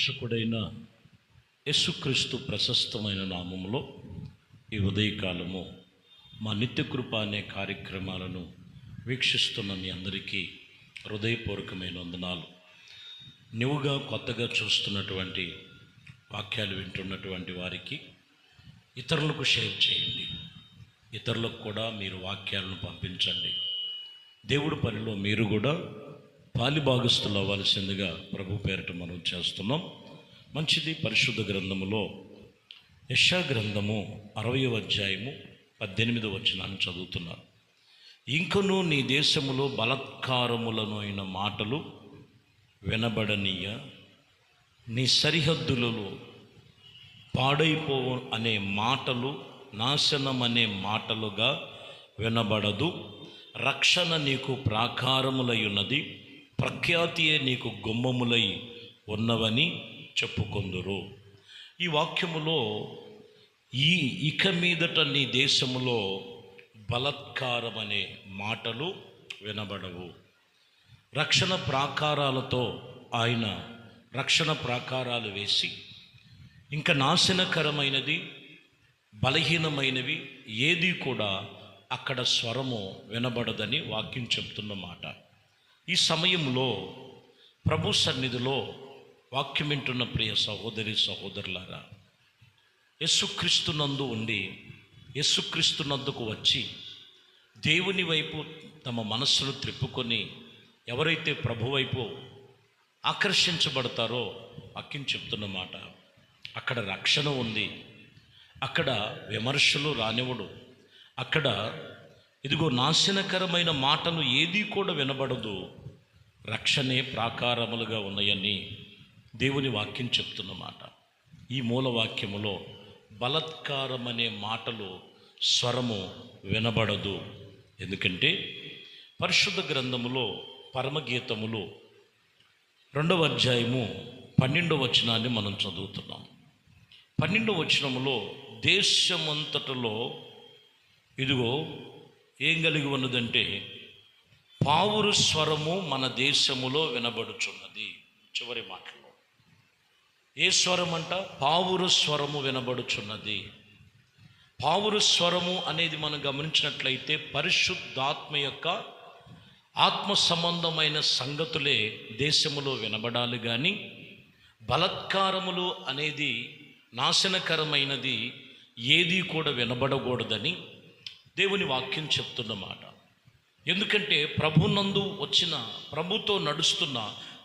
రక్షకుడైన యేసుక్రీస్తు ప్రశస్తమైన నామములో ఈ ఉదయకాలము మా నిత్యకృప అనే కార్యక్రమాలను వీక్షిస్తున్న మీ అందరికీ హృదయపూర్వకమైన వందనాలు. నువ్వుగా కొత్తగా చూస్తున్నటువంటి వాక్యాలు వింటున్నటువంటి వారికి ఇతరులకు షేర్ చేయండి. ఇతరులకు కూడా మీరు వాక్యాలను పంపించండి. దేవుడి పనిలో మీరు కూడా పాలిభాగస్తులు అవ్వాల్సిందిగా ప్రభు పేరిట మనం చేస్తున్నాం. మంచిది. పరిశుద్ధ గ్రంథములో యెషయా గ్రంథము 60వ అధ్యాయము 18వ వచనాన్ని చదువుతున్నారు. ఇంకను నీ దేశములో బలాత్కారములను అయిన మాటలు వినబడనీయ, నీ సరిహద్దులలో పాడైపోవు అనే మాటలు నాశనం అనే మాటలుగా వినబడదు. రక్షణ నీకు ప్రాకారములై ఉన్నది, ప్రఖ్యాతియే నీకు గుమ్మములై ఉన్నవని చెప్పుకొందురు. ఈ వాక్యములో ఇక మీదట నీ దేశములో బలాత్కారం అనే మాటలు వినబడవు. రక్షణ ప్రాకారాలతో ఆయన రక్షణ ప్రాకారాలు వేసి ఇంకా నాశనకరమైనది బలహీనమైనవి ఏది కూడా అక్కడ స్వరము వినబడదని వాక్యం చెప్తున్నమాట. ఈ సమయంలో ప్రభు సన్నిధిలో వాక్యం వింటున్న ప్రియ సహోదరి సహోదరులారా, యేసుక్రీస్తునందు ఉండి యేసుక్రీస్తునందుకు వచ్చి దేవుని వైపు తమ మనస్సును త్రిప్పుకొని ఎవరైతే ప్రభు వైపు ఆకర్షించబడతారో వాక్యం చెప్తున్నమాట, అక్కడ రక్షణ ఉంది. అక్కడ విమర్శలు రానివ్వడు. అక్కడ ఇదిగో నాశనకరమైన మాటలు ఏది కూడా వినబడదు. రక్షణే ప్రాకారములుగా ఉన్నాయని దేవుని వాక్యం చెప్తున్నమాట. ఈ మూల వాక్యములో బలాత్కారం అనే మాటలు స్వరము వినబడదు. ఎందుకంటే పరిశుద్ధ గ్రంథములో పరమగీతములు 2వ అధ్యాయము 12వ వచనాన్ని మనం చదువుతున్నాం. 12వ వచనములో దేశమంతటలో ఇదిగో ఏం కలిగి ఉన్నదంటే పావురు స్వరము మన దేశములో వినబడుచున్నది. చివరి మాటలో ఏ స్వరం అంట? పావురు స్వరము వినబడుచున్నది. పావురు స్వరము అనేది మనం గమనించినట్లయితే పరిశుద్ధాత్మ యొక్క ఆత్మ సంబంధమైన సంగతులే దేశములో వినబడాలి, కానీ బలాత్కారములు అనేది నాశనకరమైనది ఏది కూడా వినబడకూడదని దేవుని వాక్యం చెప్తున్నమాట. ఎందుకంటే ప్రభునందు వచ్చిన, ప్రభుతో నడుస్తున్న,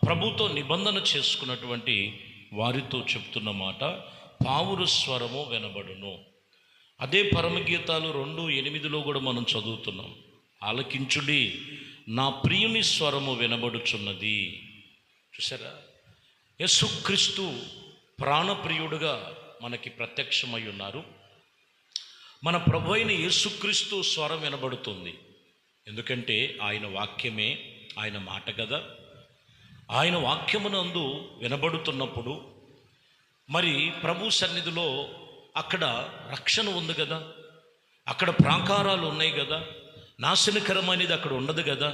ప్రభుతో నిబంధన చేసుకున్నటువంటి వారితో చెప్తున్నమాట, పావురు స్వరము వినబడును. అదే పరమగీతాలు 2:8 కూడా మనం చదువుతున్నాం. ఆలకించుడి, నా ప్రియుని స్వరము వినబడుచున్నది. చూసారా, యేసుక్రీస్తు ప్రాణప్రియుడుగా మనకి ప్రత్యక్షమై ఉన్నారు. మన ప్రభు అయిన యేసుక్రీస్తు స్వరం వినబడుతుంది. ఎందుకంటే ఆయన వాక్యమే ఆయన మాట కదా. ఆయన వాక్యమునందు వినబడుతున్నప్పుడు మరి ప్రభు సన్నిధిలో అక్కడ రక్షణ ఉంది కదా, అక్కడ ప్రాకారాలు ఉన్నాయి కదా, నాశనకరమైనది అక్కడ ఉండదు కదా,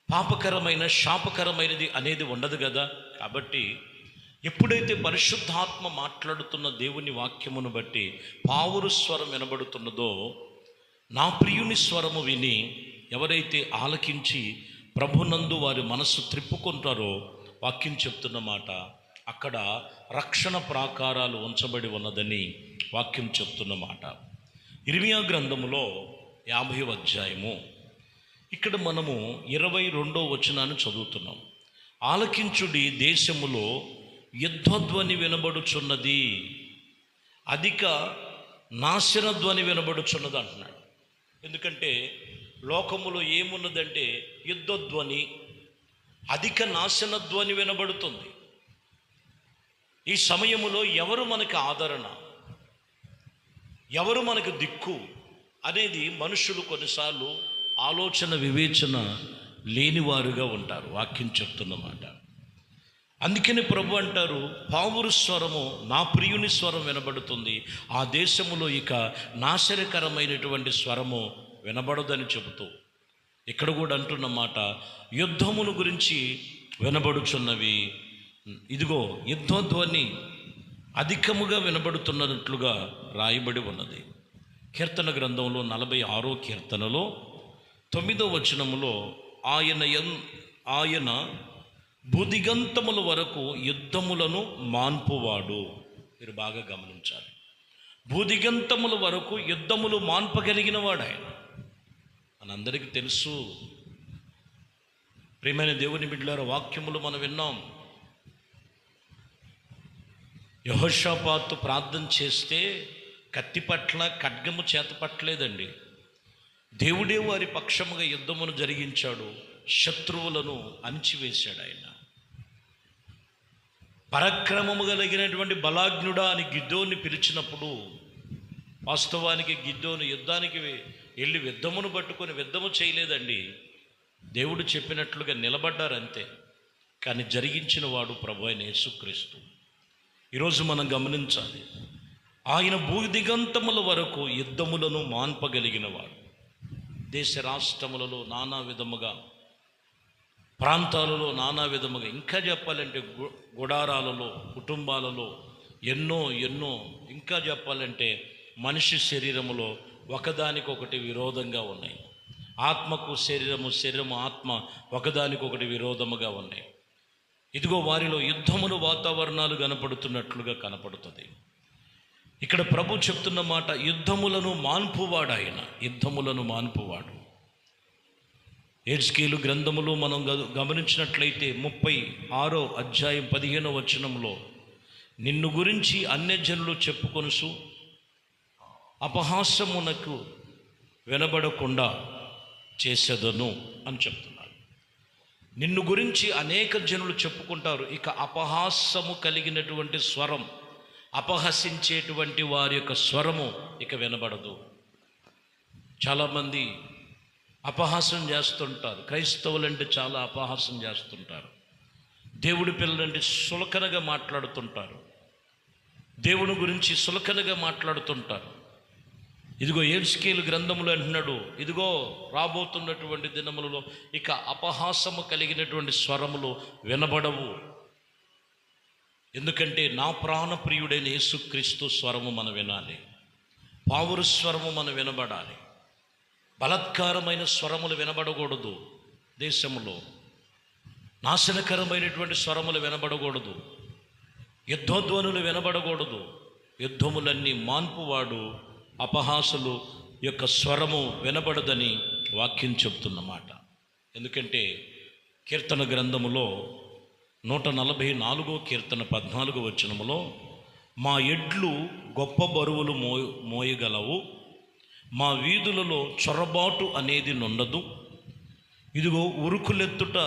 పాపకరమైన శాపకరమైనది అనేది ఉండదు కదా. కాబట్టి ఎప్పుడైతే పరిశుద్ధాత్మ మాట్లాడుతున్న దేవుని వాక్యమును బట్టి పావురు స్వరం వినబడుతున్నదో, నా ప్రియుని స్వరము విని ఎవరైతే ఆలకించి ప్రభునందు వారి మనస్సు త్రిప్పుకుంటారో వాక్యం చెప్తున్నమాట, అక్కడ రక్షణ ప్రాకారాలు ఉంచబడి ఉన్నదని వాక్యం చెప్తున్నమాట. ఇర్మియా గ్రంథములో 50వ అధ్యాయము ఇక్కడ మనము 22వ వచనాన్ని చదువుతున్నాం. ఆలకించుడి, దేశములో యుద్ధధ్వని వినబడుచున్నది, అధిక నాశన ధ్వని వినబడుచున్నది అంటున్నాడు. ఎందుకంటే లోకములో ఏమున్నదంటే యుద్ధధ్వని, అధిక నాశన ధ్వని వినబడుతుంది. ఈ సమయములో ఎవరు మనకి ఆదరణ, ఎవరు మనకు దిక్కు అనేది మనుషులు కొన్నిసార్లు ఆలోచన వివేచన లేనివారుగా ఉంటారు. వాక్యం చెప్తున్నమాట. అందుకని ప్రభు అంటారు, పావురు స్వరము నా ప్రియుని స్వరం వినబడుతుంది, ఆ దేశములో ఇక నాశనకరమైనటువంటి స్వరము వినబడదని చెబుతూ ఇక్కడ కూడా అంటున్నమాట, యుద్ధమును గురించి వినబడుచున్నవి, ఇదిగో యుద్ధధ్వని అధికముగా వినబడుతున్నట్లుగా రాయబడి ఉన్నది. కీర్తన గ్రంథంలో 46వ కీర్తనలో 9వ వచనములో ఆయన భుదిగంతముల వరకు యుద్ధములను మాన్పువాడు. మీరు బాగా గమనించాలి. భూదిగంతముల వరకు యుద్ధములు మాన్పగలిగిన వాడు ఆయన. మనందరికీ తెలుసు. ప్రియమైన దేవుని బిడ్డలారా, వాక్యములు మనం విన్నాం. యెహోషాపాతు ప్రార్థన చేస్తే కత్తి పట్ల ఖడ్గము చేత పట్టలేదండి. దేవుడే వారి పక్షముగా యుద్ధమును జరిగించాడు, శత్రువులను అణిచివేశాడు. ఆయన పరాక్రమము కలిగినటువంటి బలాజ్ఞుడా అని గిద్దోని పిలిచినప్పుడు, వాస్తవానికి గిద్దోను యుద్ధానికి వెళ్ళి యుద్ధమును పట్టుకొని యుద్ధము చేయలేదండి. దేవుడు చెప్పినట్లుగా నిలబడ్డారంతే. కానీ జరిగించిన వాడు ప్రభు అయిన యేసుక్రీస్తు. ఈరోజు మనం గమనించాలి, ఆయన భూదిగంతముల వరకు యుద్ధములను మాన్పగలిగిన వాడు. దేశ రాష్ట్రములలో నానా విధముగా, ప్రాంతాలలో నానా విధముగా, ఇంకా చెప్పాలంటే గుడారాలలో, కుటుంబాలలో ఎన్నో ఇంకా చెప్పాలంటే మనిషి శరీరములో ఒకదానికొకటి విరోధంగా ఉన్నాయి. ఆత్మకు శరీరము ఆత్మ ఒకదానికొకటి విరోధముగా ఉన్నాయి. ఇదిగో వారిలో యుద్ధమును వాతావరణాలు కనపడుతున్నట్లుగా కనపడుతుంది. ఇక్కడ ప్రభు చెప్తున్న మాట, యుద్ధములను మాన్పువాడు ఆయన. యుద్ధములను మాన్పువాడు. ఎహెజ్కేలు గ్రంథములో మనం గమనించినట్లయితే 36వ అధ్యాయం 15వ వచనంలో, నిన్ను గురించి అన్యజనులు చెప్పుకొనుసు అపహాస్యమునకు వినబడకుండా చేసేదను అని చెప్తున్నాడు. నిన్ను గురించి అనేక జనులు చెప్పుకుంటారు. ఇక అపహాస్యము కలిగినటువంటి స్వరం, అపహసించేటువంటి వారి యొక్క స్వరము ఇక వినబడదు. చాలామంది అపహాసం చేస్తుంటారు. క్రైస్తవులంటే చాలా అపహాసం చేస్తుంటారు. దేవుడి పిల్లలంటే సులకనగా మాట్లాడుతుంటారు. దేవుని గురించి సులకనగా మాట్లాడుతుంటారు. ఇదిగో ఎహెజ్కేలు గ్రంథములు అంటున్నాడు, ఇదిగో రాబోతున్నటువంటి దినములలో ఇక అపహాసము కలిగినటువంటి స్వరములు వినబడవు. ఎందుకంటే నా ప్రాణప్రియుడైన యేసుక్రీస్తు స్వరము మనం వినాలి. పావురు స్వరము మనం వినబడాలి. బలత్కారమైన స్వరములు వినబడకూడదు. దేశంలో నాశనకరమైనటువంటి స్వరములు వినబడకూడదు. యుద్ధధ్వనులు వినబడకూడదు. యుద్ధములన్నీ మాన్పువాడు. అపహాసులు యొక్క స్వరము వినబడదని వాక్యం చెప్తున్నమాట. ఎందుకంటే కీర్తన గ్రంథములో 144వ కీర్తన 14వ వచనములో, మా ఎడ్లు గొప్ప బరువులు మోయగలవు, మా వీధులలో చొరబాటు అనేది నుండదు. ఇదిగో ఉరుకులెత్తుట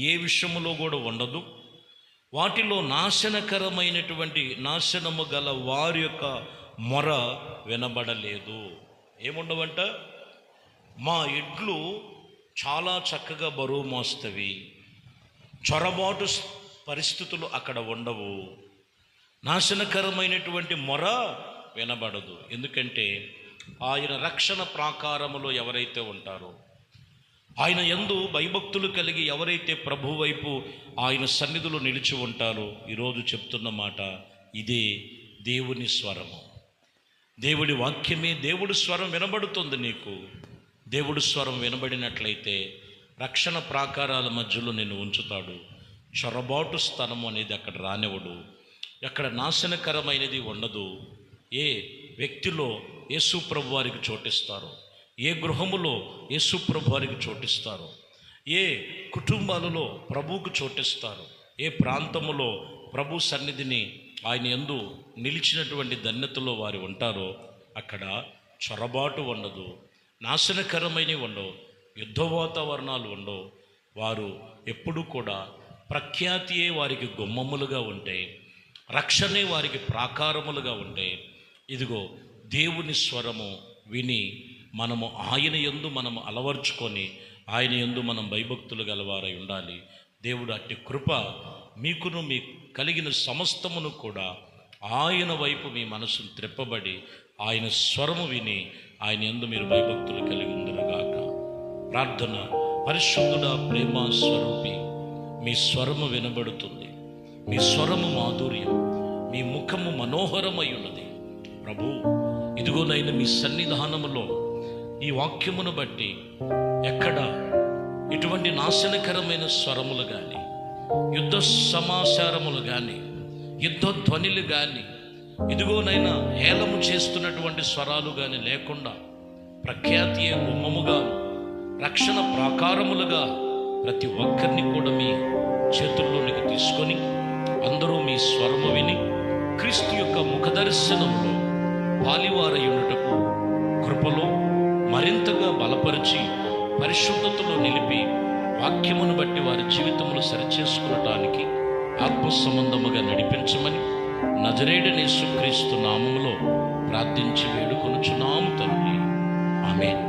ఏ విషయములో కూడా ఉండదు. వాటిలో నాశనము గల వారి యొక్క మొర వినబడలేదు. ఏముండవంట? మా ఎడ్లు చాలా చక్కగా బరువు మోస్తవి, చొరబాటు పరిస్థితులు అక్కడ ఉండవు, నాశనకరమైనటువంటి మొర వినబడదు. ఎందుకంటే ఆయన రక్షణ ప్రాకారములో ఎవరైతే ఉంటారో, ఆయన యందు భయభక్తులు కలిగి ఎవరైతే ప్రభు వైపు ఆయన సన్నిధిలో నిలిచి ఉంటారో, ఈరోజు చెప్తున్న మాట ఇదే దేవుని స్వరము. దేవుడి వాక్యమే దేవుడి స్వరం వినబడుతుంది నీకు. దేవుడి స్వరం వినబడినట్లయితే రక్షణ ప్రాకారాల మధ్యలో నిన్ను ఉంచుతాడు. చొరబాటు స్థలము అనేది అక్కడ రానివ్వడు. అక్కడ నాశనకరమైనది ఉండదు. ఏ వ్యక్తిలో యేసు ప్రభు వారికి చోటిస్తారు, ఏ గృహములో యేసు ప్రభు వారికి చోటిస్తారు, ఏ కుటుంబాలలో ప్రభువుకు చోటిస్తారు, ఏ ప్రాంతములో ప్రభు సన్నిధిని ఆయన యందు నిలిచినటువంటి ధన్యతలో వారు ఉంటారో అక్కడ చొరబాటు ఉండదు, నాశనకరమైనవి ఉండవు, యుద్ధ వాతావరణాలు ఉండవు. వారు ఎప్పుడూ కూడా ప్రఖ్యాతియే వారికి గుమ్మములుగా ఉంటాయి, రక్షణే వారికి ప్రాకారములుగా ఉంటాయి. ఇదిగో దేవుని స్వరము విని మనము ఆయన యందు మనము అలవర్చుకొని ఆయన యందు మనం భయభక్తులు గలవారై ఉండాలి. దేవుడు అట్టి కృప మీకును మీ కలిగిన సమస్తమును కూడా ఆయన వైపు మీ మనసును త్రిప్పబడి ఆయన స్వరము విని ఆయన యందు మీరు భయభక్తులు కలిగి ఉందురుగాక. ప్రార్థన. పరిశుద్ధుడా, ప్రేమ స్వరూపి, మీ స్వరము వినబడుతుంది. మీ స్వరము మాధుర్యం, మీ ముఖము మనోహరమై ఉన్నది. ప్రభు, ఇదిగోనైనా మీ సన్నిధానములో ఈ వాక్యమును బట్టి ఎక్కడ ఇటువంటి నాశనకరమైన స్వరములు కానీ, యుద్ధ సమాచారములు కానీ, యుద్ధ ధ్వనిలు కానీ, ఇదిగోనైనా హేళము చేస్తున్నటువంటి స్వరాలు కానీ లేకుండా ప్రఖ్యాతి గుమ్మముగా, రక్షణ ప్రాకారములుగా ప్రతి ఒక్కరిని కూడా మీ చేతుల్లోనికి తీసుకొని అందరూ మీ స్వరము విని క్రీస్తు యొక్క ముఖదర్శనములో పాలివారయున్నటకు కృపలో మరింతగా బలపరిచి పరిశుద్ధతలో నిలిపి వాక్యమును బట్టి వారి జీవితములు సరిచేసుకునటానికి ఆత్మ సంబంధముగా నడిపించమని నజరేయుడైన యేసుక్రీస్తు నామములో ప్రార్థించి వేడుకొనుచున్నాము తండ్రి. ఆమేన్.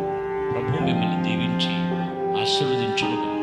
ప్రభు మిమ్మల్ని దీవించి ఆశీర్వదించును.